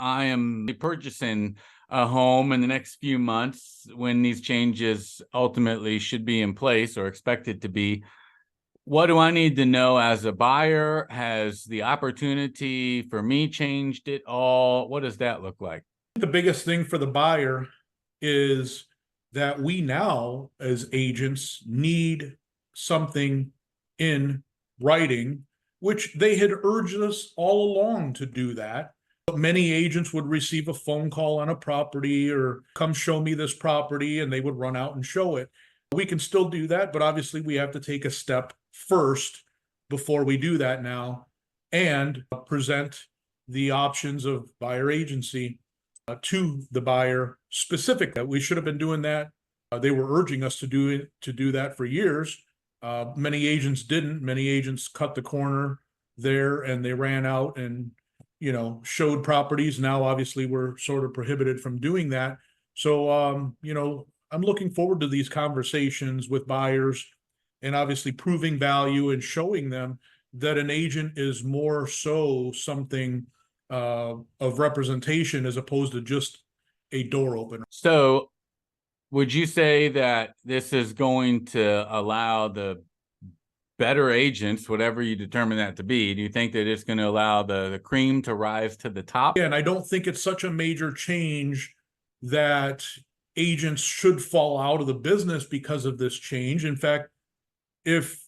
I am purchasing a home in the next few months when these changes ultimately should be in place or expected to be. What do I need to know as a buyer? Has the opportunity for me changed at all? What does that look like? The biggest thing for the buyer is that we now, as agents, need something in writing, which they had urged us all along to do that. But many agents would receive a phone call on a property or come show me this property, and they would run out and show it. We can still do that, but obviously we have to take a step first before we do that now and present the options of buyer agency to the buyer specific. That we should have been doing that. They were urging us to do that for years. Many agents didn't. Many agents cut the corner there and they ran out and showed properties. Now obviously we're sort of prohibited from doing that. So I'm looking forward to these conversations with buyers and obviously proving value and showing them that an agent is more so something of representation as opposed to just a door opener. So would you say that this is going to allow the better agents, whatever you determine that to be, do you think that it's going to allow the cream to rise to the top? Yeah, and I don't think it's such a major change that agents should fall out of the business because of this change. In fact, if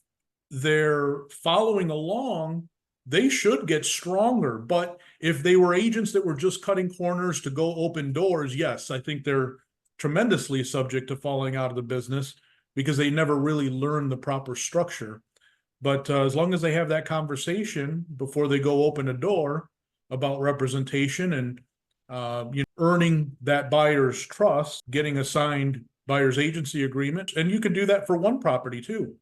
they're following along, they should get stronger. But if they were agents that were just cutting corners to go open doors, yes, I think they're tremendously subject to falling out of the business because they never really learned the proper structure. But as long as they have that conversation before they go open a door about representation and earning that buyer's trust, getting a signed buyer's agency agreement, and you can do that for one property too.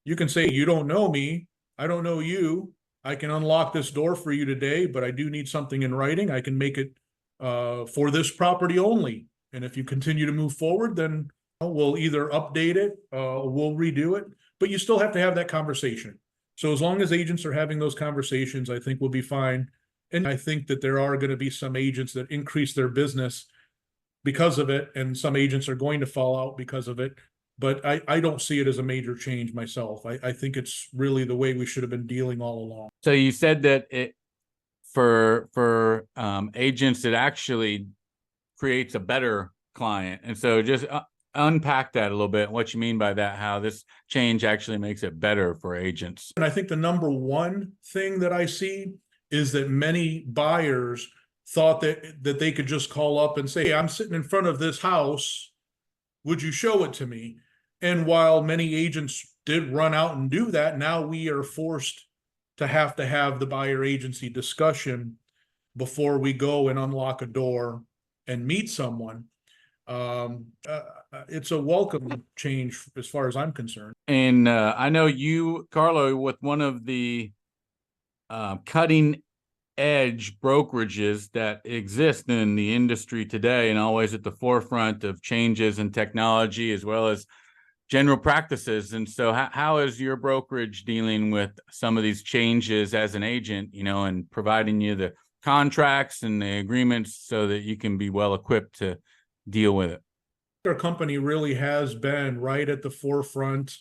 You can say, you don't know me, I don't know you, I can unlock this door for you today, but I do need something in writing. I can make it for this property only. And if you continue to move forward, then we'll either update it, we'll redo it, but you still have to have that conversation. So as long as agents are having those conversations, I think we'll be fine. And I think that there are going to be some agents that increase their business because of it, and some agents are going to fall out because of it. But I don't see it as a major change myself. I think it's really the way we should have been dealing all along. So you said that it for agents, it actually creates a better client. And so just unpack that a little bit, what you mean by that, how this change actually makes it better for agents. And I think the number one thing that I see is that many buyers thought that they could just call up and say, hey, I'm sitting in front of this house, would you show it to me? And while many agents did run out and do that, now we are forced to have the buyer agency discussion before we go and unlock a door and meet someone. It's a welcome change as far as I'm concerned. And I know you, Carlo, with one of the cutting edge brokerages that exist in the industry today and always at the forefront of changes in technology as well as general practices. And so how is your brokerage dealing with some of these changes as an agent, and providing you the contracts and the agreements so that you can be well equipped to deal with it? Our company really has been right at the forefront.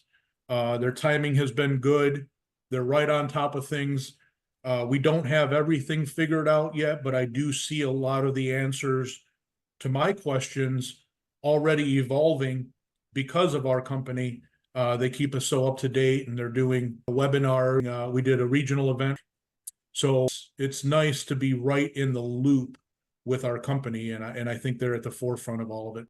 Their timing has been good. They're right on top of things. We don't have everything figured out yet, but I do see a lot of the answers to my questions already evolving because of our company. They keep us so up to date, and they're doing a webinar. We did a regional event. So it's nice to be right in the loop with our company, and I think they're at the forefront of all of it.